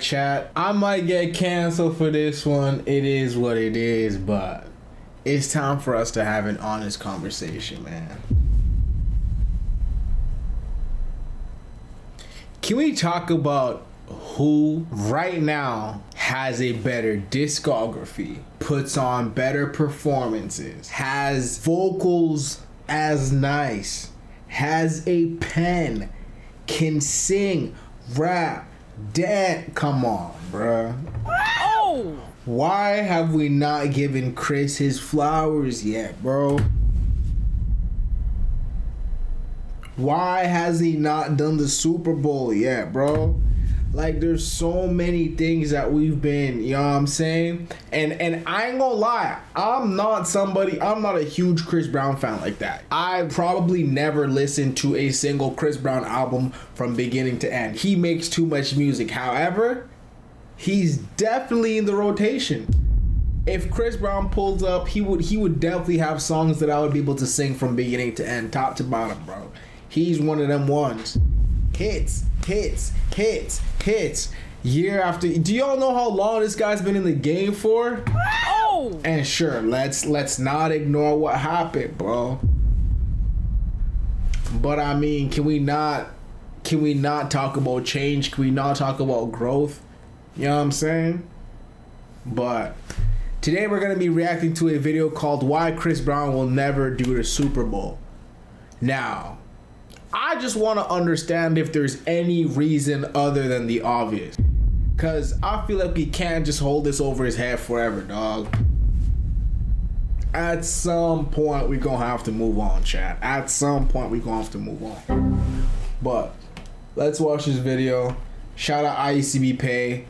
chat. I might get canceled for this one. It is what it is, but it's time for us to have an honest conversation, man. Can we talk about who right now has a better discography, puts on better performances, has vocals as nice, has a pen, can sing, rap, dance? Come on, bruh. Oh! Why have we not given Chris his flowers yet, bro? Why has he not done the Super Bowl yet, bro? Like, there's so many things that we've been, you know what I'm saying? And I ain't gonna lie, I'm not a huge Chris Brown fan like that. I probably never listened to a single Chris Brown album from beginning to end. He makes too much music. However, he's definitely in the rotation. If Chris Brown pulls up, he would definitely have songs that I would be able to sing from beginning to end, top to bottom, bro. He's one of them ones. Hits. Year after. Do y'all know how long this guy's been in the game for? Oh! And sure, let's not ignore what happened, bro. But I mean, can we not talk about change? Can we not talk about growth? You know what I'm saying? But today we're gonna be reacting to a video called "Why Chris Brown Will Never Do the Super Bowl." Now, I just want to understand if there's any reason other than the obvious. Because I feel like we can't just hold this over his head forever, dog. At some point, we're going to have to move on, chat. At some point, we're going to have to move on. But let's watch this video. Shout out IECB Pay.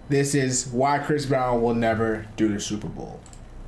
This is Why Chris Brown Will Never Do the Super Bowl.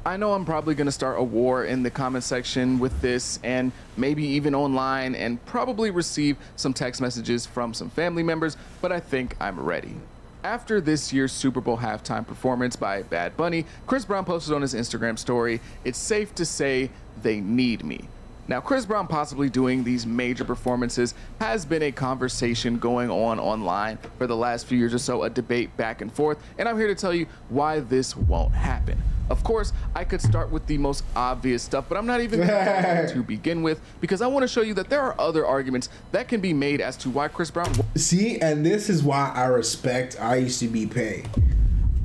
I know I'm probably going to start a war in the comment section with this, and maybe even online, and probably receive some text messages from some family members, but I think I'm ready. After this year's Super Bowl halftime performance by Bad Bunny, Chris Brown posted on his Instagram story, "It's safe to say they need me." Now, Chris Brown possibly doing these major performances has been a conversation going on online for the last few years or so, a debate back and forth, and I'm here to tell you why this won't happen. Of course, I could start with the most obvious stuff, but I'm not even going to begin with, because I want to show you that there are other arguments that can be made as to why Chris Brown... See, and this is why I respect IECB Pay.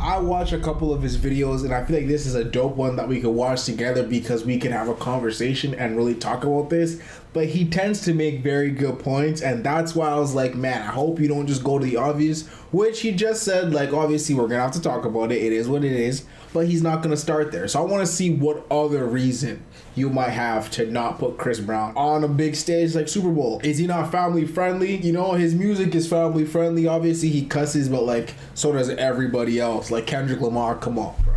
I watch a couple of his videos, and I feel like this is a dope one that we could watch together because we can have a conversation and really talk about this. But he tends to make very good points, and that's why I was like, man, I hope you don't just go to the obvious, which he just said, like, obviously we're gonna have to talk about it. It is what it is, but he's not gonna start there. So I want to see what other reason you might have to not put Chris Brown on a big stage like Super Bowl. Is he not family friendly? You know, his music is family friendly. Obviously he cusses, but like, so does everybody else. Like Kendrick Lamar, come on, bro.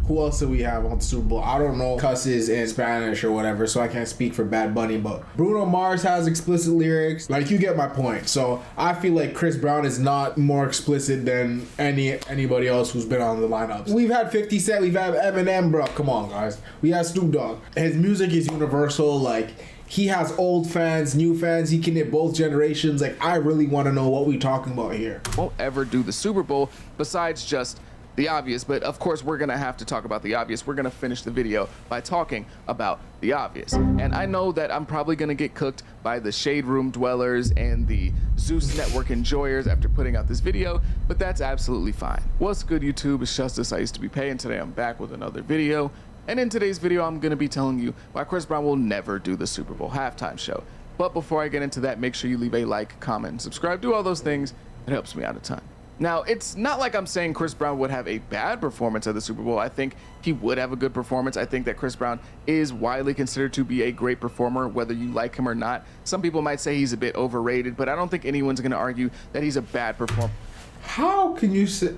Who else do we have on the Super Bowl? I don't know cusses in Spanish or whatever, so I can't speak for Bad Bunny, but Bruno Mars has explicit lyrics. Like, you get my point. So I feel like Chris Brown is not more explicit than anybody else who's been on the lineups. We've had 50 Cent, we've had Eminem, bro. Come on, guys. We had Snoop Dogg. His music is universal. Like, he has old fans, new fans. He can hit both generations. Like, I really want to know what we talking about here. Won't ever do the Super Bowl besides just the obvious, but of course we're gonna have to talk about the obvious. We're gonna finish the video by talking about the obvious. And I know that I'm probably gonna get cooked by the Shade Room dwellers and the Zeus Network enjoyers after putting out this video, but that's absolutely fine. What's good, YouTube? It's Justice. I used to be paying. Today I'm back with another video. And in today's video, I'm gonna be telling you why Chris Brown will never do the Super Bowl halftime show. But before I get into that, make sure you leave a like, comment, and subscribe. Do all those things. It helps me out a ton. Now, it's not like I'm saying Chris Brown would have a bad performance at the Super Bowl. I think he would have a good performance. I think that Chris Brown is widely considered to be a great performer, whether you like him or not. Some people might say he's a bit overrated, but I don't think anyone's going to argue that he's a bad performer. How can you say...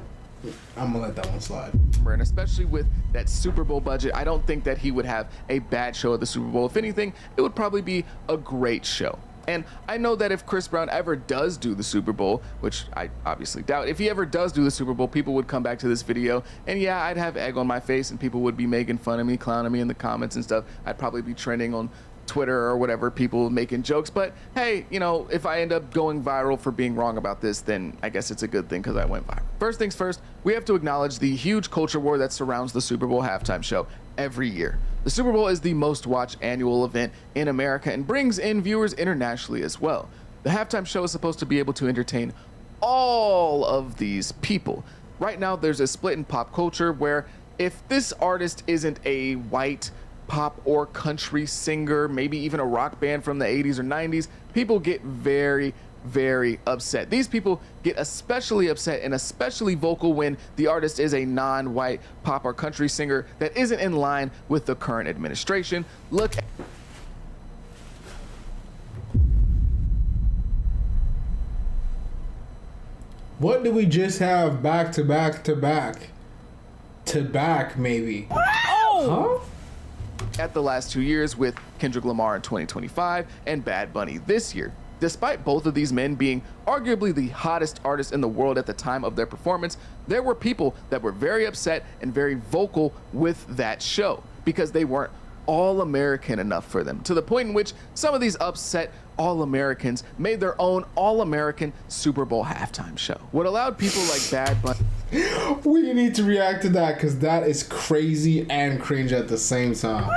I'm gonna let that one slide. And especially with that Super Bowl budget, I don't think that he would have a bad show at the Super Bowl. If anything, it would probably be a great show. And I know that if Chris Brown ever does do the Super Bowl, which I obviously doubt, if he ever does do the Super Bowl, people would come back to this video, and yeah, I'd have egg on my face, and people would be making fun of me, clowning me in the comments and stuff. I'd probably be trending on Twitter or whatever, people making jokes. But hey, you know, if I end up going viral for being wrong about this, then I guess it's a good thing because I went viral. First things first, we have to acknowledge the huge culture war that surrounds the Super Bowl halftime show every year. The Super Bowl is the most watched annual event in America and brings in viewers internationally as well. The halftime show is supposed to be able to entertain all of these people. Right now, there's a split in pop culture where if this artist isn't a white pop or country singer, maybe even a rock band from the 80s or 90s, people get very, very upset. These people get especially upset and especially vocal when the artist is a non-white pop or country singer that isn't in line with the current administration. Look at What did we just have back to back to back? To back, maybe. Oh! Huh? at the last 2 years with Kendrick Lamar in 2025 and Bad Bunny this year. Despite both of these men being arguably the hottest artists in the world at the time of their performance, there were people that were very upset and very vocal with that show because they weren't all-American enough for them, to the point in which some of these upset All-Americans made their own All-American Super Bowl halftime show. What allowed people like Bad Bunny... We need to react to that because that is crazy and cringe at the same time.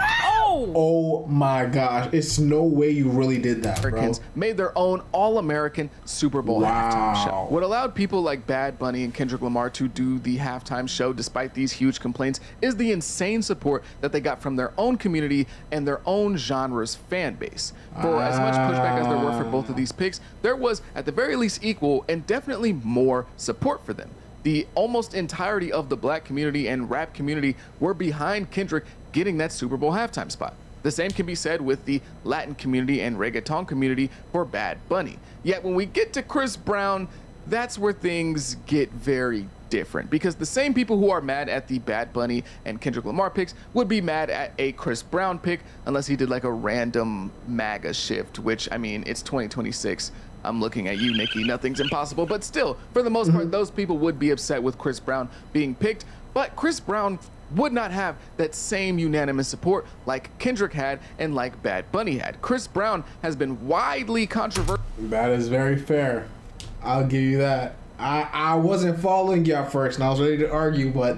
Oh my gosh, it's no way you really did that, bro. Americans made their own All-American Super Bowl halftime show. What allowed people like Bad Bunny and Kendrick Lamar to do the halftime show despite these huge complaints is the insane support that they got from their own community and their own genre's fan base. For as much pushback as there were for both of these picks, there was at the very least equal and definitely more support for them. The almost entirety of the black community and rap community were behind Kendrick getting that Super Bowl halftime spot. The same can be said with the Latin community and reggaeton community for Bad Bunny. Yet when we get to Chris Brown, that's where things get very different, because the same people who are mad at the Bad Bunny and Kendrick Lamar picks would be mad at a Chris Brown pick unless he did like a random MAGA shift, which, I mean, it's 2026. I'm looking at you, Nikki. Nothing's impossible. But still, for the most part, those people would be upset with Chris Brown being picked. But Chris Brown would not have that same unanimous support like Kendrick had and like Bad Bunny had. Chris Brown has been widely controversial. That is very fair. I'll give you that. I wasn't following you at first and I was ready to argue, but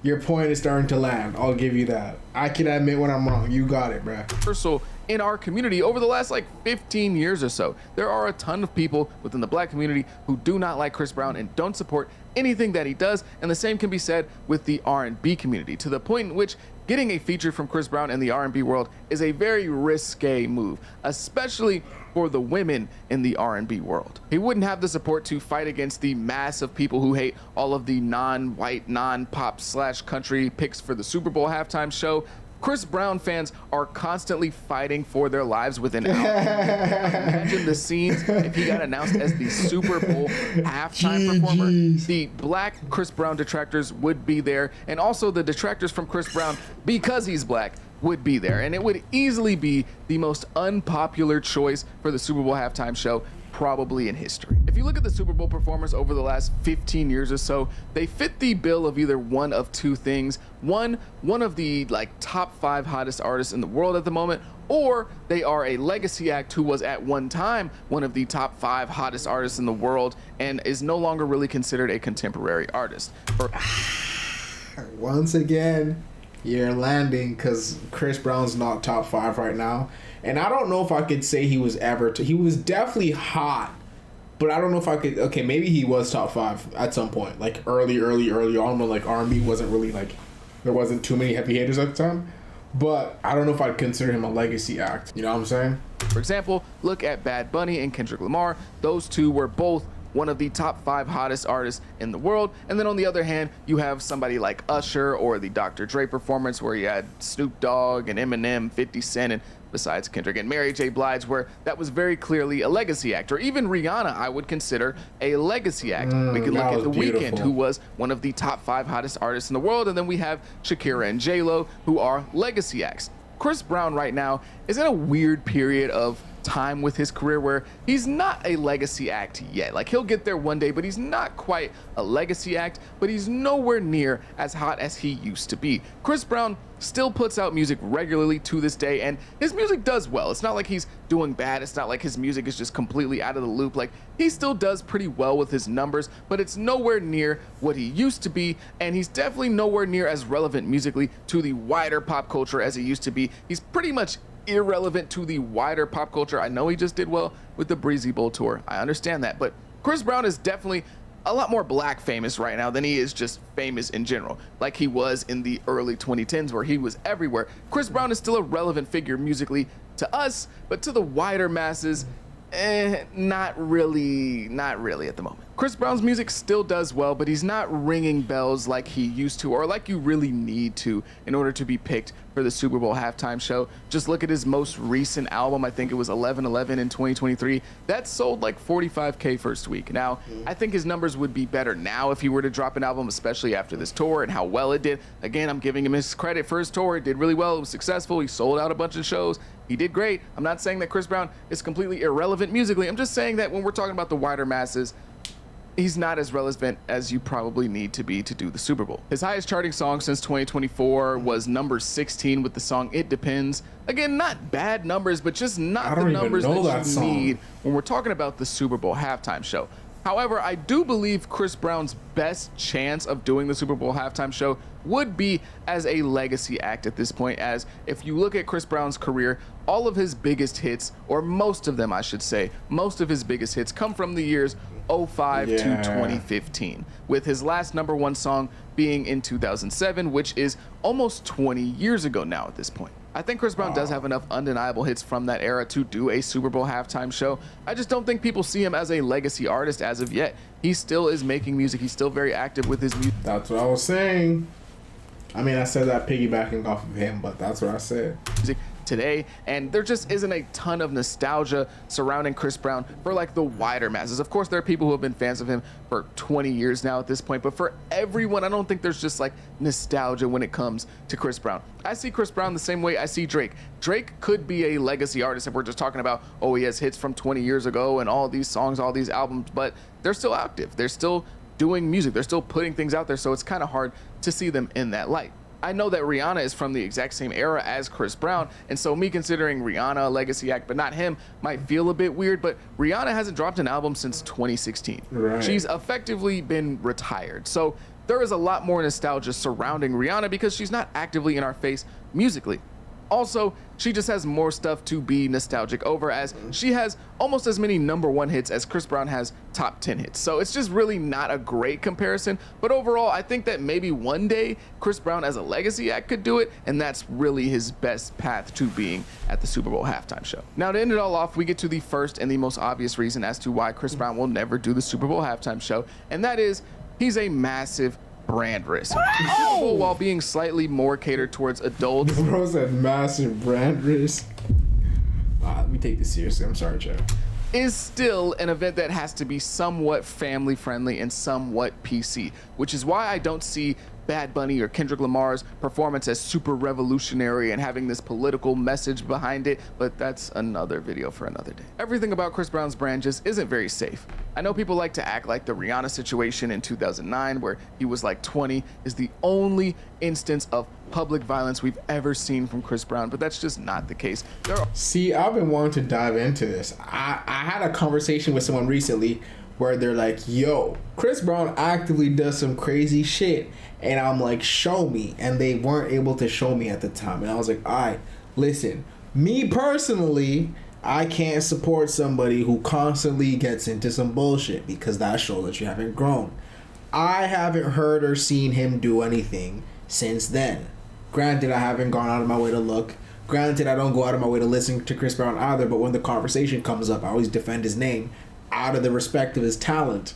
your point is starting to land. I'll give you that. I can admit when I'm wrong. You got it, bruh. In our community over the last like 15 years or so. There are a ton of people within the black community who do not like Chris Brown and don't support anything that he does, and the same can be said with the R&B community, to the point in which getting a feature from Chris Brown in the R&B world is a very risque move, especially for the women in the R&B world. He wouldn't have the support to fight against the mass of people who hate all of the non-white, non-pop / country picks for the Super Bowl halftime show. Chris Brown fans are constantly fighting for their lives within hours. Imagine the scenes if he got announced as the Super Bowl halftime performer. The black Chris Brown detractors would be there, and also the detractors from Chris Brown, because he's black, would be there. And it would easily be the most unpopular choice for the Super Bowl halftime show probably in history. If you look at the Super Bowl performers over the last 15 years or so, they fit the bill of either one of two things. One of the like top 5 hottest artists in the world at the moment, or they are a legacy act who was at one time one of the top 5 hottest artists in the world and is no longer really considered a contemporary artist. Once again, you're landing because Chris Brown's not top 5 right now. And I don't know if I could say he was ever... he was definitely hot. But I don't know if I could... Okay, maybe he was top 5 at some point. Like early on when like R&B wasn't really like... There wasn't too many heavy hitters at the time. But I don't know if I'd consider him a legacy act. You know what I'm saying? For example, look at Bad Bunny and Kendrick Lamar. Those two were both one of the top 5 hottest artists in the world. And then on the other hand, you have somebody like Usher or the Dr. Dre performance where you had Snoop Dogg and Eminem, 50 Cent, and besides Kendrick and Mary J. Blige, where that was very clearly a legacy act. Or even Rihanna, I would consider a legacy act. We could look at The Weeknd, who was one of the top 5 hottest artists in the world. And then we have Shakira and J-Lo, who are legacy acts. Chris Brown right now is in a weird period of time with his career where he's not a legacy act yet. Like, he'll get there one day, but he's not quite a legacy act, but he's nowhere near as hot as he used to be. Chris Brown still puts out music regularly to this day, and his music does well. It's not like he's doing bad. It's not like his music is just completely out of the loop. Like, he still does pretty well with his numbers, but it's nowhere near what he used to be, and he's definitely nowhere near as relevant musically to the wider pop culture as he used to be. He's pretty much irrelevant to the wider pop culture. I know he just did well with the Breezy Bowl tour. I understand that, but Chris Brown is definitely a lot more black famous right now than he is just famous in general, like he was in the early 2010s where he was everywhere. Chris Brown is still a relevant figure musically to us, but to the wider masses, not really at the moment. Chris Brown's music still does well, but he's not ringing bells like he used to, or like you really need to in order to be picked for the Super Bowl halftime show. Just look at his most recent album. I think it was 11/11 in 2023. That sold like 45K first week. Now, I think his numbers would be better now if he were to drop an album, especially after this tour and how well it did. Again, I'm giving him his credit for his tour. It did really well. It was successful. He sold out a bunch of shows. He did great. I'm not saying that Chris Brown is completely irrelevant musically. I'm just saying that when we're talking about the wider masses, he's not as relevant as you probably need to be to do the Super Bowl. His highest charting song since 2024 was number 16 with the song It Depends. Again, not bad numbers, but just not the numbers that you need when we're talking about the Super Bowl halftime show. However, I do believe Chris Brown's best chance of doing the Super Bowl halftime show would be as a legacy act at this point, as if you look at Chris Brown's career, all of his biggest hits, or most of them I should say, most of his biggest hits come from the years 05 to 2015, with his last #1 song being in 2007, which is almost 20 years ago now at this point. I think Chris Brown does have enough undeniable hits from that era to do a Super Bowl halftime show. I just don't think people see him as a legacy artist as of yet. He still is making music. He's still very active with his music. That's what I was saying. I mean, I said that piggybacking off of him, but that's what I said. Today, and there just isn't a ton of nostalgia surrounding Chris Brown for like the wider masses. Of course, there are people who have been fans of him for 20 years now at this point, but for everyone, I don't think there's just like nostalgia when it comes to Chris Brown. I see Chris Brown the same way I see Drake. Drake could be a legacy artist if we're just talking about, oh, he has hits from 20 years ago and all these songs, all these albums, but they're still active. They're still doing music. They're still putting things out there, so it's kind of hard to see them in that light. I know that Rihanna is from the exact same era as Chris Brown, and so me considering Rihanna a legacy act but not him might feel a bit weird, but Rihanna hasn't dropped an album since 2016. Right. She's effectively been retired, so there is a lot more nostalgia surrounding Rihanna because she's not actively in our face musically. Also, she just has more stuff to be nostalgic over, as she has almost as many #1 hits as Chris Brown has top 10 hits. So it's just really not a great comparison. But overall, I think that maybe one day Chris Brown as a legacy act could do it, and that's really his best path to being at the Super Bowl halftime show. Now, to end it all off, we get to the first and the most obvious reason as to why Chris Brown will never do the Super Bowl halftime show, and that is he's a massive brand risk. While being slightly more catered towards adults. Bro said massive brand risk. Let me take this seriously. I'm sorry, Joe. Is still an event that has to be somewhat family friendly and somewhat PC, which is why I don't see Bad Bunny or Kendrick Lamar's performance as super revolutionary and having this political message behind it, but that's another video for another day. Everything about Chris Brown's brand just isn't very safe. I know people like to act like the Rihanna situation in 2009, where he was like 20, is the only instance of public violence we've ever seen from Chris Brown, but that's just not the case. See, I've been wanting to dive into this. I had a conversation with someone recently where they're like, yo, Chris Brown actively does some crazy shit. And I'm like, show me. And they weren't able to show me at the time. And I was like, all right, listen, me personally, I can't support somebody who constantly gets into some bullshit, because that shows that you haven't grown. I haven't heard or seen him do anything since then. Granted, I haven't gone out of my way to look. Granted, I don't go out of my way to listen to Chris Brown either, but when the conversation comes up, I always defend his name out of the respect of his talent.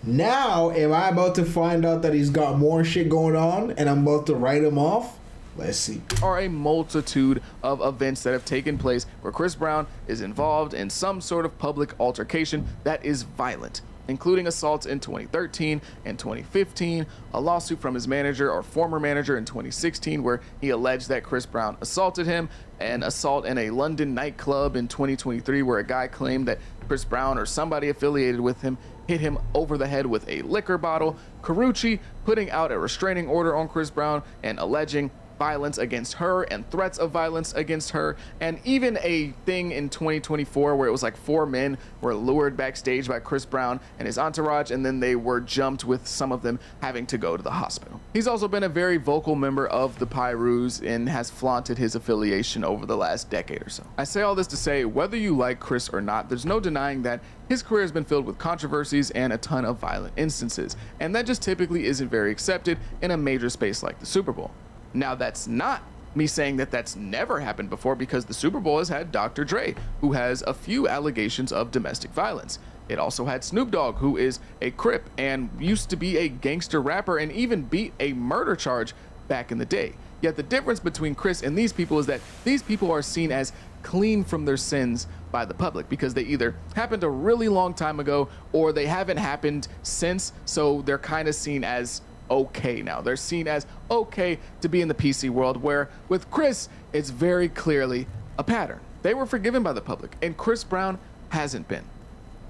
Now, am I about to find out that he's got more shit going on and I'm about to write him off? Let's see. Are a multitude of events that have taken place where Chris Brown is involved in some sort of public altercation that is violent. including assaults in 2013 and 2015, a lawsuit from his manager or former manager in 2016 where he alleged that Chris Brown assaulted him, an assault in a London nightclub in 2023 where a guy claimed that Chris Brown or somebody affiliated with him hit him over the head with a liquor bottle, Karrueche putting out a restraining order on Chris Brown and alleging violence against her and threats of violence against her, and even a thing in 2024 where it was like 4 men were lured backstage by Chris Brown and his entourage, and then they were jumped with some of them having to go to the hospital. He's also been a very vocal member of the Pyrus and has flaunted his affiliation over the last decade or so. I say all this to say, whether you like Chris or not, there's no denying that his career has been filled with controversies and a ton of violent instances, and that just typically isn't very accepted in a major space like the Super Bowl. Now, that's not me saying that that's never happened before, because the Super Bowl has had Dr. Dre, who has a few allegations of domestic violence. It also had Snoop Dogg, who is a Crip and used to be a gangster rapper and even beat a murder charge back in the day. Yet the difference between Chris and these people is that these people are seen as clean from their sins by the public because they either happened a really long time ago or they haven't happened since, so they're kind of seen as okay now. They're seen as okay to be in the PC world, where with Chris, it's very clearly a pattern. They were forgiven by the public, and Chris Brown hasn't been.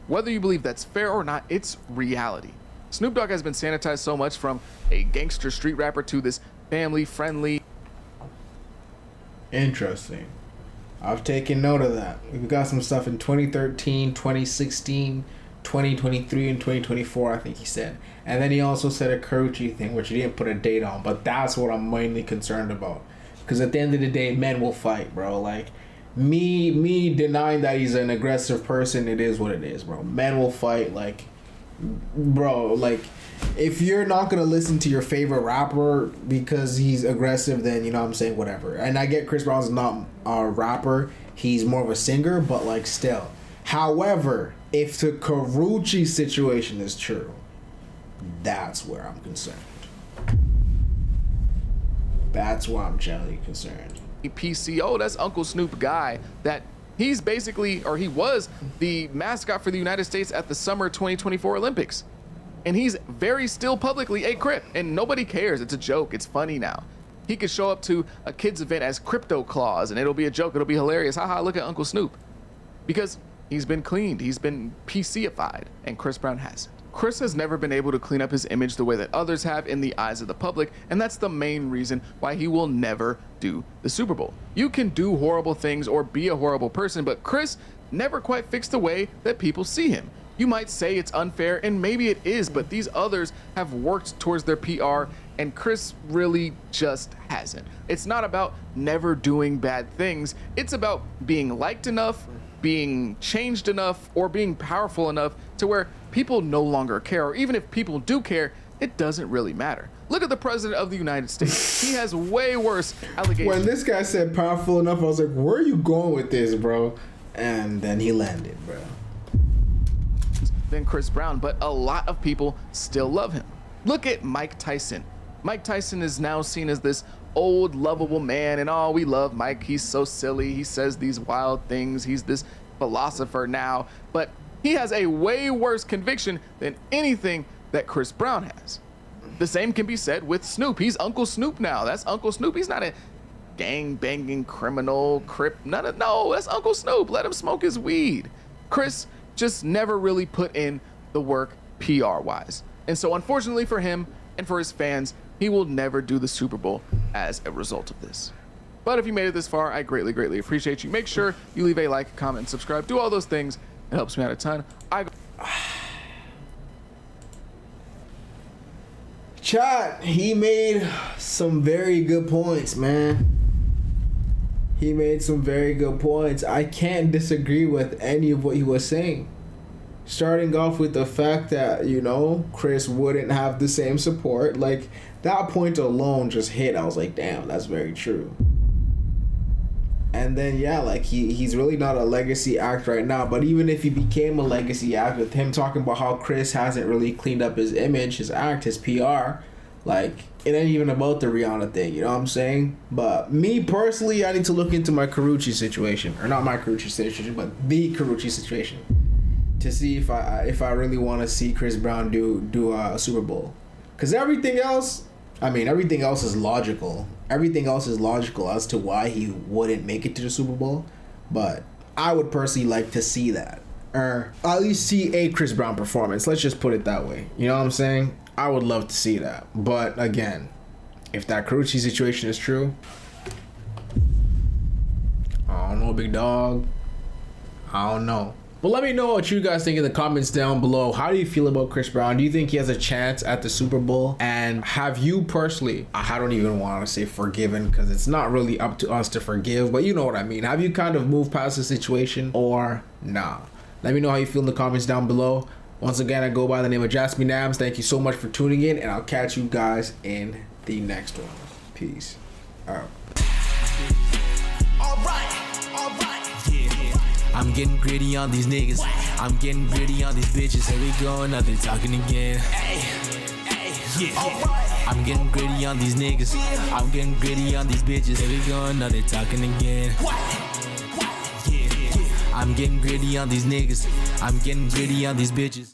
Whether you believe that's fair or not, it's reality. Snoop Dogg has been sanitized so much from a gangster street rapper to this family-friendly. Interesting. I've taken note of that. We've got some stuff in 2013, 2016, 2023, and 2024, I think he said. And then he also said a Karrueche thing, which he didn't put a date on, but that's what I'm mainly concerned about. Because at the end of the day, men will fight, bro. Like, me denying that he's an aggressive person, it is what it is, bro. Men will fight, like, bro, like, if you're not gonna listen to your favorite rapper because he's aggressive, then, you know what I'm saying, whatever. And I get Chris Brown's not a rapper, he's more of a singer, but, like, still. However, if the Karrueche situation is true, that's where I'm concerned. That's why I'm generally concerned. PCO, that's Uncle Snoop guy that he's basically, or he was the mascot for the United States at the summer 2024 Olympics. And he's very still publicly a Crip, and nobody cares. It's a joke. It's funny now. He could show up to a kid's event as Crypto Claus and it'll be a joke. It'll be hilarious. Haha, look at Uncle Snoop. Because he's been cleaned. He's been PC-ified, and Chris Brown hasn't. Chris has never been able to clean up his image the way that others have in the eyes of the public, and that's the main reason why he will never do the Super Bowl. You can do horrible things or be a horrible person, but Chris never quite fixed the way that people see him. You might say it's unfair, and maybe it is, but these others have worked towards their PR, and Chris really just hasn't. It's not about never doing bad things. It's about being liked enough, being changed enough, or being powerful enough to where people no longer care, or even if people do care, it doesn't really matter. Look at the president of the United States. He has way worse allegations. When this guy said powerful enough, I was like, where are you going with this, bro? And then he landed, bro. Than Chris Brown, but a lot of people still love him. Look at Mike Tyson. Mike Tyson is now seen as this old lovable man, and oh, we love Mike. He's so silly. He says these wild things. He's this philosopher now, but he has a way worse conviction than anything that Chris Brown has. The same can be said with Snoop. He's Uncle Snoop now. That's Uncle Snoop. He's not a gang banging criminal, Crip. No, that's Uncle Snoop. Let him smoke his weed. Chris just never really put in the work PR wise. And so unfortunately for him and for his fans, he will never do the Super Bowl as a result of this. But if you made it this far, I greatly, greatly appreciate you. Make sure you leave a like, comment, and subscribe. Do all those things. It helps me out a ton. Chat, he made some very good points, man. He made some very good points. I can't disagree with any of what he was saying. Starting off with the fact that, you know, Chris wouldn't have the same support. Like, that point alone just hit. I was like, damn, that's very true. And then, yeah, like, he's really not a legacy act right now. But even if he became a legacy act, with him talking about how Chris hasn't really cleaned up his image, his act, his PR, like, it ain't even about the Rihanna thing, you know what I'm saying? But me personally, I need to look into my Karrueche situation. Or not my Karrueche situation, but the Karrueche situation. to see if I really want to see Chris Brown do a Super Bowl, because everything else is logical. Everything else is logical as to why he wouldn't make it to the Super Bowl, but I would personally like to see that, or at least see a Chris Brown performance. Let's just put it that way. You know what I'm saying? I would love to see that, but again, if that Carucci situation is true, I don't know, big dog. I don't know. But let me know what you guys think in the comments down below. How do you feel about Chris Brown? Do you think he has a chance at the Super Bowl? And have you personally, I don't even want to say forgiven, because it's not really up to us to forgive, but you know what I mean. Have you kind of moved past the situation or nah? Let me know how you feel in the comments down below. Once again, I go by the name of Jasmine Nams. Thank you so much for tuning in, and I'll catch you guys in the next one. Peace out. I'm getting gritty on these niggas. I'm getting gritty on these bitches. Here we go, now they talking again. I'm getting gritty on these niggas. I'm getting gritty on these bitches. Here we go, now they talking again. I'm getting gritty on these niggas. I'm getting gritty on these bitches.